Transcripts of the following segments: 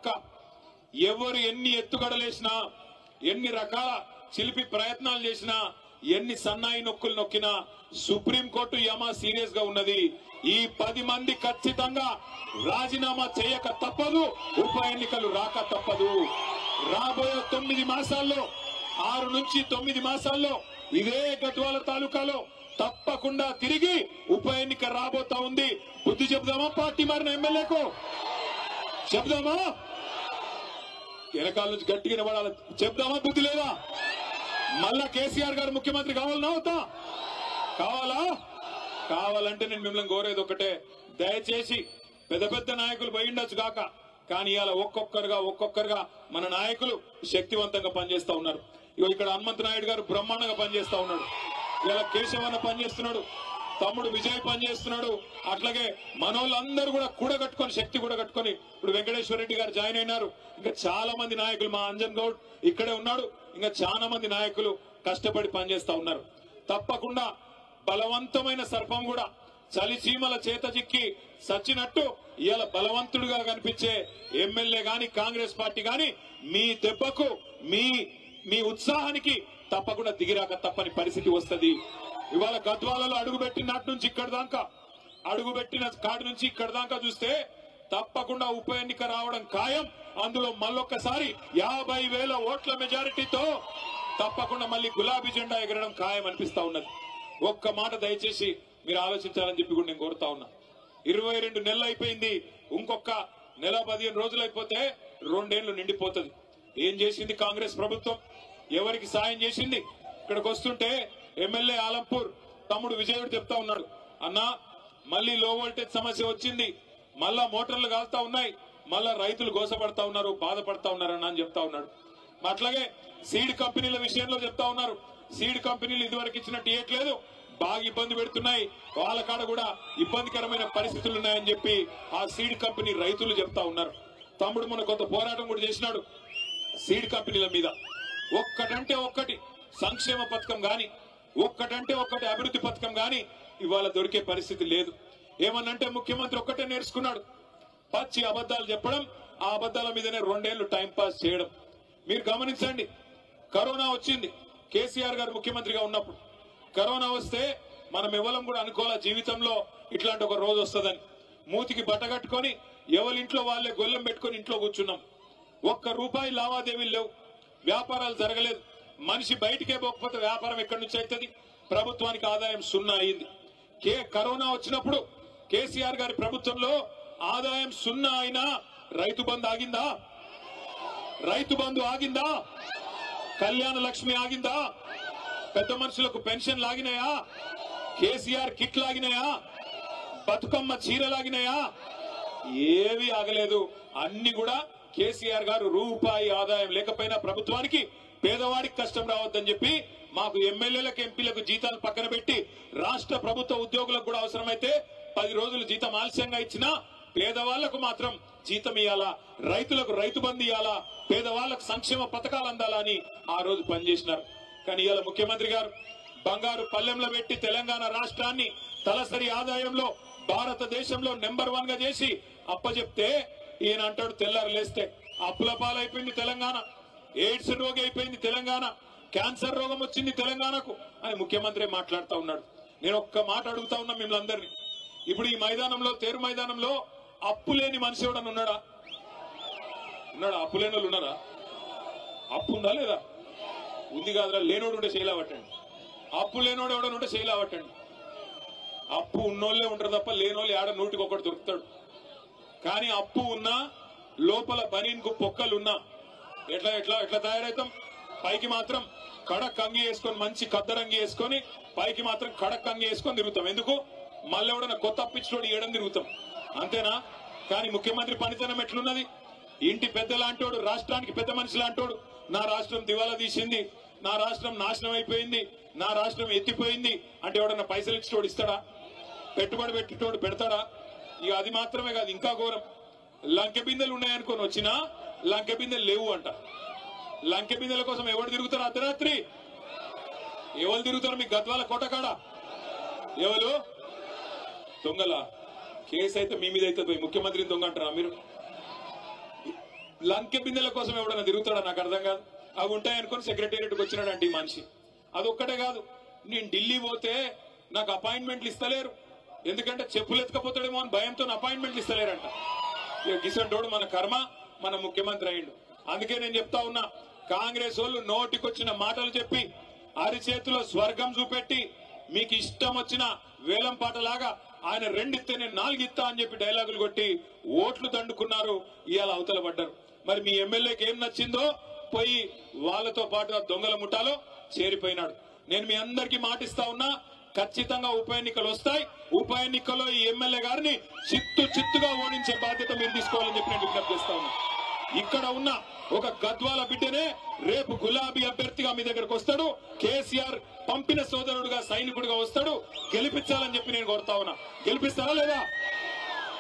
పక్క ఎవరు ఎన్ని ఎత్తుగడలేసినా ఎన్ని రకాల చిలిపి ప్రయత్నాలు చేసినా ఎన్ని సన్నాయి నొక్కులు నొక్కినా సుప్రీంకోర్టు యమా సీరియస్ గా ఉన్నది. ఈ 10 మంది ఖచ్చితంగా రాజీనామా చేయక తప్పదు, ఉప ఎన్నికలు రాక తప్పదు. రాబోయే 9 మాసాల్లో 6 నుంచి 9 మాసాల్లో ఇదే గద్వాల తాలూకాలో తప్పకుండా తిరిగి ఉప ఎన్నిక రాబోతా ఉంది. బుద్ధి చెబుదామా పార్టీ మారిన ఎమ్మెల్యేకు? చెబుదామా? వెనకాల నుంచి గట్టిగా నిలబడాలి. చెప్దామా? బుద్ధి లేదా? మళ్ళా కేసీఆర్ గారు ముఖ్యమంత్రి కావాలన్నా అవుతా? కావాలా? కావాలంటే నేను మిమ్మల్ని కోరేది ఒకటే, దయచేసి పెద్ద పెద్ద నాయకులు పోయిండొచ్చు కాక, కానీ ఇలా ఒక్కొక్కరుగా మన నాయకులు శక్తివంతంగా పనిచేస్తా ఉన్నారు. ఇక్కడ హనుమంత్ నాయుడు గారు బ్రహ్మాండంగా పనిచేస్తా ఉన్నాడు, ఇలా కేశవన్న పనిచేస్తున్నాడు, తమ్ముడు విజయ్ పనిచేస్తున్నాడు. అట్లాగే మనోళ్ళందరూ కూడా కూడగట్టుకొని శక్తి కూడగట్టుకొని ఇప్పుడు వెంకటేశ్వర రెడ్డి గారు జాయిన్ అయినారు. ఇంకా చాలా మంది నాయకులు, మా అంజన్ గౌడ్ ఇక్కడే ఉన్నాడు, ఇంకా చాలా మంది నాయకులు కష్టపడి పనిచేస్తా ఉన్నారు. తప్పకుండా బలవంతమైన సర్పం కూడా చలిచీమల చేత చిక్కి సచ్చినట్టు ఇవాళ బలవంతుడుగా కనిపించే ఎమ్మెల్యే గాని కాంగ్రెస్ పార్టీ గాని మీ దెబ్బకు మీ ఉత్సాహానికి తప్పకుండా దిగిరాక తప్పని పరిస్థితి వస్తుంది. ఇవాళ గద్వాలలో అడుగుపెట్టిన నాటి నుంచి ఇక్కడ దాకా, అడుగుపెట్టిన కాడి నుంచి ఇక్కడ దాకా చూస్తే తప్పకుండా ఉప ఎన్నిక రావడం ఖాయం. అందులో మళ్ళొక్కసారి 50,000 ఓట్ల మెజారిటీతో తప్పకుండా మళ్ళీ గులాబీ జెండా ఎగరడం ఖాయం అనిపిస్తా ఉన్నది. ఒక్క మాట దయచేసి మీరు ఆలోచించాలని చెప్పి కూడా నేను కోరుతా ఉన్నా. 22 నెలలు అయిపోయింది, ఇంకొక నెల 15 రోజులు అయిపోతే 2 ఏళ్లు నిండిపోతుంది. ఏం చేసింది కాంగ్రెస్ ప్రభుత్వం? ఎవరికి సాయం చేసింది? ఇక్కడికి వస్తుంటే ఎమ్మెల్యే ఆలంపూర్ తమ్ముడు విజయుడు చెప్తా ఉన్నాడు, అన్నా మళ్ళీ లో వోల్టేజ్ సమస్య వచ్చింది, మళ్ళా మోటార్లు కాలుతా ఉన్నాయి, మళ్ళా రైతులు గోసపడతా ఉన్నారు, బాధపడతా ఉన్నారన్న అని చెప్తా ఉన్నాడు. అట్లాగే సీడ్ కంపెనీల విషయంలో చెప్తా ఉన్నారు, సీడ్ కంపెనీలు ఇదివరకు ఇచ్చినట్టు ఇవ్వట్లేదు, బాగా ఇబ్బంది పెడుతున్నాయి, వాళ్ళ కాడ కూడా ఇబ్బందికరమైన పరిస్థితులు ఉన్నాయని చెప్పి ఆ సీడ్ కంపెనీ రైతులు చెప్తా ఉన్నారు. తమ్ముడు మన కొంత పోరాటం కూడా చేసినాడు సీడ్ కంపెనీల మీద. ఒక్కటంటే ఒక్కటి సంక్షేమ పథకం గాని, ఒక్కటంటే ఒక్కటి అభివృద్ధి పథకం గాని ఇవాళ దొరికే పరిస్థితి లేదు. ఏమన్నంటే ముఖ్యమంత్రి ఒక్కటే నేర్చుకున్నాడు, పచ్చి అబద్దాలు చెప్పడం, ఆ అబద్దాల మీదనే 2 ఏళ్లు టైం పాస్ చేయడం. మీరు గమనించండి, కరోనా వచ్చింది కేసీఆర్ గారు ముఖ్యమంత్రిగా ఉన్నప్పుడు. కరోనా వస్తే మనం ఎవరం కూడా అనుకోవాల జీవితంలో ఇట్లాంటి ఒక రోజు వస్తుందని. మూతికి బట్ట కట్టుకొని ఎవరింట్లో వాళ్ళే గొల్లెం పెట్టుకొని ఇంట్లో కూర్చున్నాం. ₹1 లావాదేవీలు లేవు, వ్యాపారాలు జరగలేదు. మనిషి బయటికే పోకపోతే వ్యాపారం ఎక్కడి నుంచి అవుతుంది? ప్రభుత్వానికి ఆదాయం 0 అయింది. కరోనా వచ్చినప్పుడు కేసీఆర్ గారి ప్రభుత్వంలో ఆదాయం 0 అయినా రైతు బంధు ఆగిందా? రైతు బంధు ఆగిందా? కళ్యాణ లక్ష్మి ఆగిందా? పెద్ద మనుషులకు పెన్షన్ లాగినాయా? కేసీఆర్ కిట్ లాగినాయా? బతుకమ్మ చీరలాగినాయా? ఏవి ఆగలేదు. అన్ని కూడా కేసీఆర్ గారు రూపాయి ఆదాయం లేకపోయినా ప్రభుత్వానికి పేదవాడికి కష్టం రావద్దని చెప్పి మాకు ఎమ్మెల్యేలకు ఎంపీలకు జీతాలు పక్కన పెట్టి రాష్ట్ర ప్రభుత్వ ఉద్యోగులకు కూడా అవసరమైతే 10 రోజులు జీతం ఆలస్యంగా ఇచ్చినా పేదవాళ్లకు మాత్రం జీతం ఇవ్వాలా, రైతులకు రైతు బంధు ఇవ్వాలా, పేదవాళ్లకు సంక్షేమ పథకాలు అందాలా అని ఆ రోజు పనిచేసినారు. కానీ ఇవాళ ముఖ్యమంత్రి గారు బంగారు పల్లెంలో పెట్టి తెలంగాణ రాష్ట్రాన్ని తలసరి ఆదాయంలో భారతదేశంలో నెంబర్ 1 గా చేసి అప్పచెప్తే ఈయన అంటాడు తెల్లారు లేస్తే అప్పుల పాలైపోయింది తెలంగాణ, ఎయిడ్స్ రోగి అయిపోయింది తెలంగాణ, క్యాన్సర్ రోగం వచ్చింది తెలంగాణకు అని ముఖ్యమంత్రి మాట్లాడుతూ ఉన్నాడు. నేను ఒక్క మాట అడుగుతా ఉన్నా మిమ్మల్ని అందరినీ, ఇప్పుడు ఈ మైదానంలో తేరు మైదానంలో అప్పు లేని మనిషి ఎవడన్నా ఉన్నాడా? అప్పు లేని వాళ్ళు ఉన్నారా? అప్పు ఉందా లేదా? ఉంది కాదురా. లేనోడు ఉంటే చేయలేవట్టండి, అప్పు లేనోడు ఎవడని ఉంటే చేయలేవట్టండి. అప్పు ఉన్నోళ్లే ఉంటారు తప్ప లేనోళ్ళు ఆడ 100కి 1 దొరుకుతాడు. కానీ అప్పు ఉన్నా లోపల బనీన్కు పొక్కలున్నా ఎట్లా ఎట్లా ఎట్లా తయారవుతాం? పైకి మాత్రం కడక్ అంగి వేసుకొని మంచి కద్దరంగి వేసుకొని పైకి మాత్రం కడక్ అంగి వేసుకొని తిరుగుతాం. ఎందుకు? మళ్ళీ ఎవడన్నా కొత్త అప్పిచ్చినోడు ఏడని తిరుగుతాం, అంతేనా? కానీ ముఖ్యమంత్రి పనితనం ఎట్లున్నది? ఇంటి పెద్ద లాంటోడు, రాష్ట్రానికి పెద్ద మనిషి లాంటోడు, నా రాష్ట్రం దివాలా తీసింది, నా రాష్ట్రం నాశనం అయిపోయింది, నా రాష్ట్రం ఎత్తిపోయింది అంటే ఎవడన్నా పైసలు ఇచ్చినోడు ఇస్తాడా? పెట్టుబడి పెట్టేటోడు పెడతాడా? ఇక అది మాత్రమే కాదు, ఇంకా ఘోరం, లంకె బిందెలు ఉన్నాయనుకొని వచ్చినా లంకె బిందెలు లేవు అంట. లంకె బిందెల కోసం ఎవరు తిరుగుతారు? అర్ధరాత్రి ఎవరు తిరుగుతారు? మీ గద్వాల కోటకాడ ఎవరు దొంగల కేసు అయితే మీ మీద అయితే పోయి ముఖ్యమంత్రిని దొంగ అంటారా మీరు? లంకె బిందెల కోసం ఎవడన్నా తిరుగుతాడా నాకు అర్థం కాదు. అవి ఉంటాయనుకొని సెక్రటేరియట్కి వచ్చినాడంటే ఈ మనిషి. అదొక్కటే కాదు, నేను ఢిల్లీ పోతే నాకు అపాయింట్మెంట్లు ఇస్తలేరు, ఎందుకంటే చెప్పులు ఎత్తుకపోతాడేమో అని భయంతో అపాయింట్మెంట్లు ఇస్తలేరంట. గిసంటోడు మన కర్మ, మన ముఖ్యమంత్రి అయ్యిండు. అందుకే నేను చెప్తా ఉన్నా, కాంగ్రెస్ వాళ్ళు నోటికొచ్చిన మాటలు చెప్పి అరిచేతిలో స్వర్గం చూపెట్టి మీకు ఇష్టం వచ్చిన వేలం పాటలాగా ఆయన 2 ఇస్తే నేను 4 ఇస్తా అని చెప్పి డైలాగులు కొట్టి ఓట్లు దండుకున్నారు. ఇవాళ అవతల పడ్డారు. మరి మీ ఎమ్మెల్యేకి ఏం నచ్చిందో పోయి వాళ్ళతో పాటు దొంగల ముఠాలో చేరిపోయినాడు. నేను మీ అందరికీ మాటిస్తా ఉన్నా, ఖచ్చితంగా ఉప ఎన్నికలు వస్తాయి. ఉప ఎన్నికల్లో ఈ ఎమ్మెల్యే గారిని చిత్తుగా ఓడించే బాధ్యత మీరు తీసుకోవాలని చెప్పి నేను విజ్ఞప్తి చేస్తా ఉన్నా. ఇక్కడ ఉన్న ఒక గద్వాల బిడ్డనే రేపు గులాబీ అభ్యర్థిగా మీ దగ్గరకు వస్తాడు. కేసీఆర్ పంపిన సోదరుడుగా సైనికుడిగా వస్తాడు. గెలిపించాలని చెప్పి నేను కోరుతా ఉన్నా. గెలిపిస్తారా లేదా?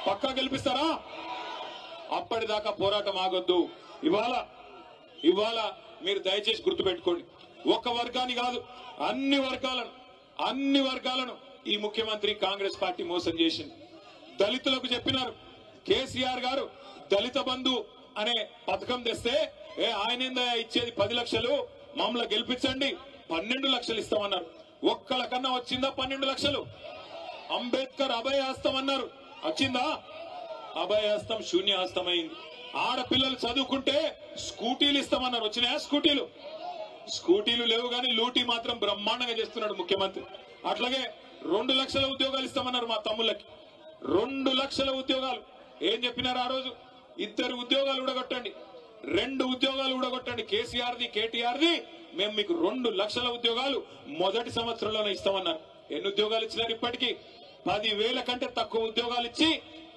పక్కా గెలిపిస్తారా? అప్పటిదాకా పోరాటం ఆగొద్దు. ఇవాళ మీరు దయచేసి గుర్తుపెట్టుకోండి, ఒక్క వర్గాన్ని కాదు, అన్ని వర్గాలను ఈ ముఖ్యమంత్రి కాంగ్రెస్ పార్టీ మోసం చేసింది. దళితులకు చెప్పినారు, కేసీఆర్ గారు దళిత బంధు అనే పథకం తెస్తే ఆయన ఇచ్చేది 10 లక్షలు, మమ్మల్ని గెలిపించండి 12 లక్షలు ఇస్తామన్నారు. ఒక్కళ్ళ కన్నా వచ్చిందా 12 లక్షలు? అంబేద్కర్ అభయహస్తం అన్నారు, వచ్చిందా? అభయహస్తం శూన్యహస్తమైంది. ఆడపిల్లలు చదువుకుంటే స్కూటీలు ఇస్తామన్నారు, వచ్చినాయా స్కూటీలు? స్కూటీలు లేవు కానీ లూటీ మాత్రం బ్రహ్మాండంగా చేస్తున్నాడు ముఖ్యమంత్రి. అట్లాగే 2 లక్షల ఉద్యోగాలు ఇస్తామన్నారు మా తమ్ముళ్ళకి. 2 లక్షల ఉద్యోగాలు ఏం చెప్పినారు ఆ రోజు? 2 ఉద్యోగాలు ఊడగొట్టండి, 2 ఉద్యోగాలు ఊడగొట్టండి, కేసీఆర్ది కేటీఆర్ది, మేము మీకు 2 లక్షల ఉద్యోగాలు మొదటి సంవత్సరంలోనే ఇస్తామన్నారు. ఎన్ని ఉద్యోగాలు ఇచ్చినారు? ఇప్పటికీ 10,000 కంటే తక్కువ ఉద్యోగాలు ఇచ్చి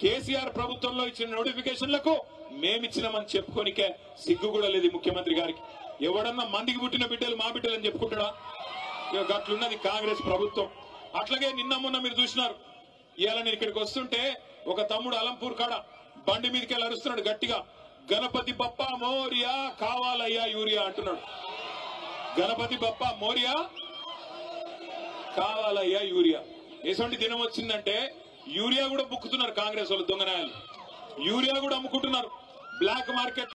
కేసీఆర్ ప్రభుత్వంలో ఇచ్చిన నోటిఫికేషన్లకు మేమిచ్చినామని చెప్పుకోనికే సిగ్గు కూడా లేదు ముఖ్యమంత్రి గారికి. ఎవడన్నా మందికి పుట్టిన బిడ్డలు మా బిడ్డలు అని చెప్పుకుంటాడా? గట్లున్నది కాంగ్రెస్ ప్రభుత్వం. అట్లాగే నిన్న మొన్న మీరు చూసినారు, ఇవాళ నేను ఇక్కడికి వస్తుంటే ఒక తమ్ముడు అలంపూర్ కాడ బండి మీదకి వెళ్ళి అరుస్తున్నాడు గట్టిగా, గణపతి బప్పా మోరియా కావాలయ్యా యూరియా అంటున్నాడు. గణపతి బప్పా మోరియా కావాలయ్యా యూరియా. ఎటువంటి దినం వచ్చిందంటే యూరియా కూడా బుక్కుతున్నారు కాంగ్రెస్ వాళ్ళు, దొంగనాయాలు యూరియా కూడా అమ్ముకుంటున్నారు బ్లాక్ మార్కెట్.